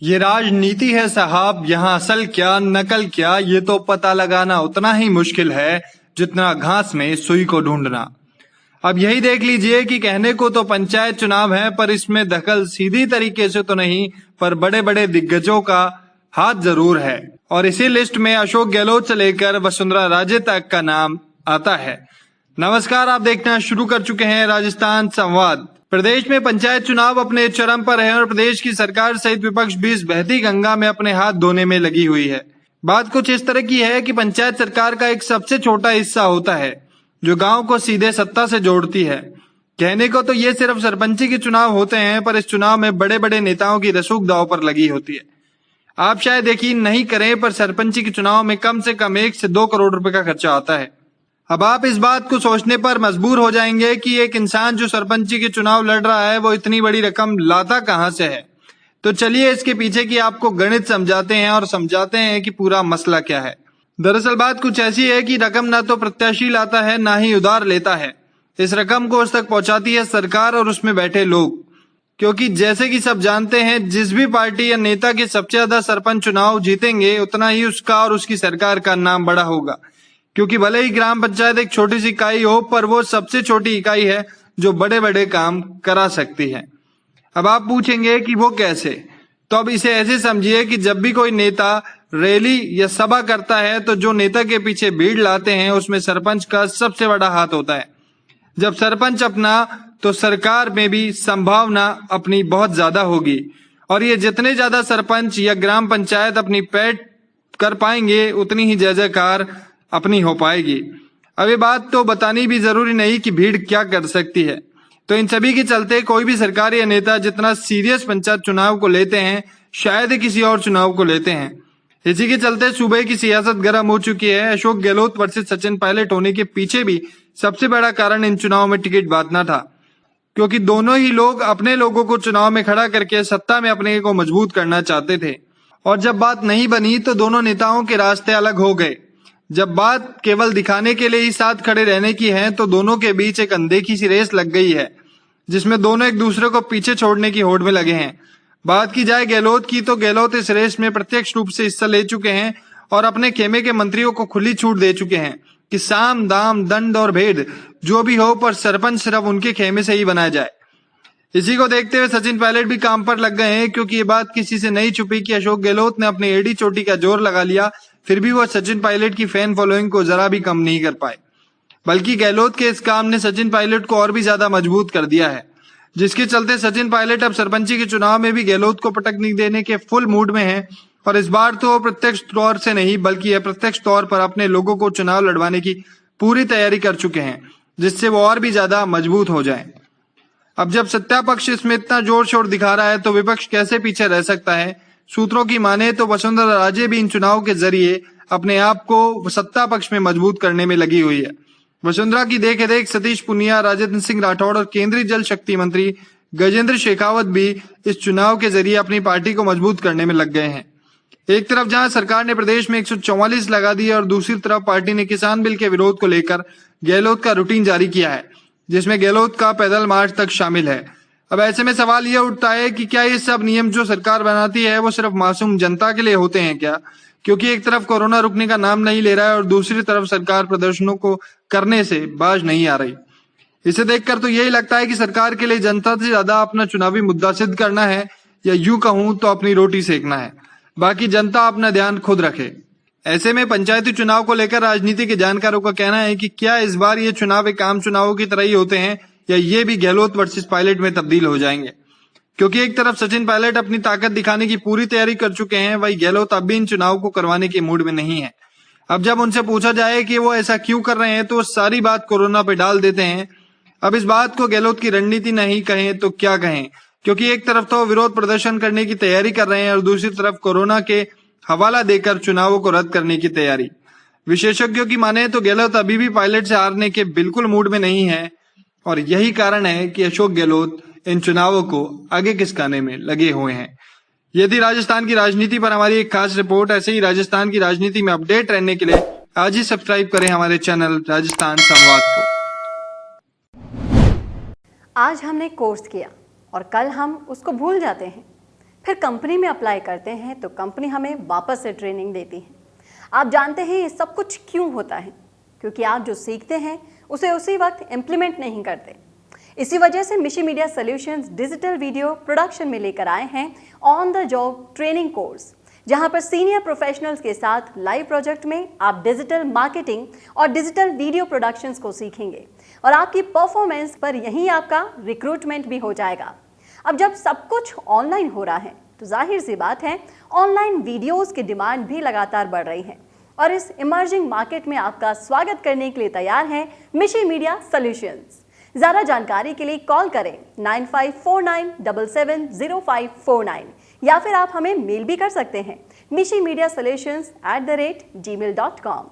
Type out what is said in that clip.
ये राजनीति है साहब, यहाँ असल क्या नकल क्या ये तो पता लगाना उतना ही मुश्किल है जितना घास में सुई को ढूंढना। अब यही देख लीजिए कि कहने को तो पंचायत चुनाव है, पर इसमें दखल सीधी तरीके से तो नहीं, पर बड़े बड़े दिग्गजों का हाथ जरूर है। और इसी लिस्ट में अशोक गहलोत से लेकर वसुंधरा राजे तक का नाम आता है। नमस्कार, आप देखना शुरू कर चुके हैं राजस्थान संवाद। प्रदेश में पंचायत चुनाव अपने चरम पर है और प्रदेश की सरकार सहित विपक्ष भी इस बहती गंगा में अपने हाथ धोने में लगी हुई है। बात कुछ इस तरह की है कि पंचायत सरकार का एक सबसे छोटा हिस्सा होता है जो गांव को सीधे सत्ता से जोड़ती है। कहने को तो ये सिर्फ सरपंची के चुनाव होते हैं, पर इस चुनाव में बड़े बड़े नेताओं की रसूख दांव पर लगी होती है। आप शायद यकीन नहीं करें, पर सरपंची के चुनाव में कम से कम 1 से 2 करोड़ रुपए का खर्चा आता है। अब आप इस बात को सोचने पर मजबूर हो जाएंगे कि एक इंसान जो सरपंची के चुनाव लड़ रहा है वो इतनी बड़ी रकम लाता कहां से है। तो चलिए इसके पीछे की आपको गणित समझाते हैं और समझाते हैं कि पूरा मसला क्या है। दरअसल बात कुछ ऐसी है कि रकम ना तो प्रत्याशी लाता है ना ही उधार लेता है। इस रकम को उस तक पहुंचाती है सरकार और उसमें बैठे लोग। क्योंकि जैसे कि सब जानते हैं, जिस भी पार्टी या नेता के सबसे ज्यादा सरपंच चुनाव जीतेंगे उतना ही उसका और उसकी सरकार का नाम बड़ा होगा। क्योंकि भले ही ग्राम पंचायत एक छोटी सी इकाई हो, पर वो सबसे छोटी इकाई है जो बड़े बड़े काम करा सकती है। अब आप पूछेंगे कि वो कैसे, तो अब इसे ऐसे समझिए कि जब भी कोई नेता रैली या सभा करता है तो जो नेता के पीछे भीड़ लाते हैं उसमें सरपंच का सबसे बड़ा हाथ होता है। जब सरपंच अपना तो सरकार में भी संभावना अपनी बहुत ज्यादा होगी। और ये जितने ज्यादा सरपंच या ग्राम पंचायत अपनी पैठ कर पाएंगे उतनी ही जय जयकार अपनी हो पाएगी। अब ये बात तो बतानी भी जरूरी नहीं कि भीड़ क्या कर सकती है। तो इन सभी के चलते कोई भी सरकार या नेता जितना सीरियस पंचायत चुनाव को लेते हैं शायद ही किसी और चुनाव को लेते हैं। इसी के चलते सूबे की सियासत गर्म हो चुकी है। अशोक गहलोत वर्सेस सचिन पायलट होने के पीछे भी सबसे बड़ा कारण इन चुनाव में टिकट बांटना था। क्योंकि दोनों ही लोग अपने लोगों को चुनाव में खड़ा करके सत्ता में अपने को मजबूत करना चाहते थे। और जब बात नहीं बनी तो दोनों नेताओं के रास्ते अलग हो गए। जब बात केवल दिखाने के लिए ही साथ खड़े रहने की है तो दोनों के बीच एक अनदेखी सी रेस लग गई है, जिसमें दोनों एक दूसरे को पीछे छोड़ने की होड़ में लगे हैं। बात की जाए गहलोत की, तो गहलोत इस रेस में प्रत्यक्ष रूप से हिस्सा ले चुके हैं और अपने खेमे के मंत्रियों को खुली छूट दे चुके हैं कि साम दाम दंड और भेद जो भी हो, पर सरपंच सिर्फ उनके खेमे से ही बनाया जाए। इसी को देखते हुए सचिन पायलट भी काम पर लग गए हैं, क्योंकि ये बात किसी से नहीं छुपी कि अशोक गहलोत ने अपनी एडी चोटी का जोर लगा लिया, फिर भी वो सचिन पायलट की फैन फॉलोइंग को जरा भी कम नहीं कर पाए। बल्कि गहलोत के इस काम ने सचिन पायलट को और भी ज्यादा मजबूत कर दिया है, जिसके चलते सचिन पायलट अब सरपंची के चुनाव में भी गहलोत को पटकनी देने के फुल मूड में है। और इस बार तो प्रत्यक्ष तौर से नहीं बल्कि अप्रत्यक्ष तौर पर अपने लोगों को चुनाव लड़वाने की पूरी तैयारी कर चुके हैं, जिससे वो और भी ज्यादा मजबूत हो जाए। अब जब सत्ता पक्ष इसमें इतना जोर शोर दिखा रहा है तो विपक्ष कैसे पीछे रह सकता है। सूत्रों की माने तो वसुंधरा राजे भी इन चुनाव के जरिए अपने आप को सत्ता पक्ष में मजबूत करने में लगी हुई है। वसुंधरा की देख रेख सतीश पुनिया, राजेंद्र सिंह राठौड़ और केंद्रीय जल शक्ति मंत्री गजेंद्र शेखावत भी इस चुनाव के जरिए अपनी पार्टी को मजबूत करने में लग गए हैं। एक तरफ जहां सरकार ने प्रदेश में 144 लगा दी और दूसरी तरफ पार्टी ने किसान बिल के विरोध को लेकर गहलोत का रूटीन जारी किया है, जिसमें गहलोत का पैदल मार्च तक शामिल है। अब ऐसे में सवाल यह उठता है कि क्या ये सब नियम जो सरकार बनाती है वो सिर्फ मासूम जनता के लिए होते हैं क्या? क्योंकि एक तरफ कोरोना रुकने का नाम नहीं ले रहा है और दूसरी तरफ सरकार प्रदर्शनों को करने से बाज नहीं आ रही। इसे देखकर तो यही लगता है कि सरकार के लिए जनता से ज्यादा अपना चुनावी मुद्दा सिद्ध करना है, या यूं कहूं तो अपनी रोटी सेकना है। बाकी जनता अपना ध्यान खुद रखे। ऐसे में पंचायती चुनाव को लेकर राजनीति के जानकारों का कहना है कि क्या इस बार ये चुनाव एक आम चुनावों की तरह ही होते हैं, या ये भी गहलोत वर्सेस पायलट में तब्दील हो जाएंगे। क्योंकि एक तरफ सचिन पायलट अपनी ताकत दिखाने की पूरी तैयारी कर चुके हैं, वही गहलोत अब भी इन चुनाव को करवाने के मूड में नहीं है। अब जब उनसे पूछा जाए कि वो ऐसा क्यों कर रहे हैं तो वो सारी बात कोरोना पे डाल देते हैं। अब इस बात को गहलोत की रणनीति नहीं कहें तो क्या कहें, क्योंकि एक तरफ तो विरोध प्रदर्शन करने की तैयारी कर रहे हैं और दूसरी तरफ कोरोना के हवाला देकर चुनावों को रद्द करने की तैयारी। विशेषज्ञों की माने तो गहलोत अभी भी पायलट से हारने के बिल्कुल मूड में नहीं है, और यही कारण है कि अशोक गहलोत इन चुनावों को आगे खिसकाने में लगे हुए हैं। ये थी राजस्थान की राजनीति पर हमारी एक खास रिपोर्ट। ऐसे ही राजस्थान की राजनीति में अपडेट रहने के लिए आज ही सब्सक्राइब करें हमारे चैनल राजस्थान संवाद को। आज हमने कोर्स किया और कल हम उसको भूल जाते हैं। फिर कंपनी में अप्लाई करते हैं तो कंपनी हमें वापस से ट्रेनिंग देती है। आप जानते हैं ये सब कुछ क्यों होता है? क्योंकि आप जो सीखते हैं उसे उसी वक्त इम्प्लीमेंट नहीं करते। इसी वजह से मिशी media solutions digital video production में लेकर आए हैं on the job training course, जहां पर सीनियर प्रोफेशनल्स के साथ लाइव प्रोजेक्ट में आप डिजिटल मार्केटिंग और डिजिटल वीडियो प्रोडक्शंस को सीखेंगे और आपकी परफॉर्मेंस पर यहीं आपका रिक्रूटमेंट भी हो जाएगा। अब जब सब कुछ ऑनलाइन हो रहा है तो जाहिर सी बात है ऑनलाइन वीडियोस की डिमांड भी लगातार बढ़ रही है और इस इमर्जिंग मार्केट में आपका स्वागत करने के लिए तैयार है मिशी मीडिया सॉल्यूशंस। ज़्यादा जानकारी के लिए कॉल करें 9549770549 या फिर आप हमें मेल भी कर सकते हैं mishimedia solutions@gmail.com।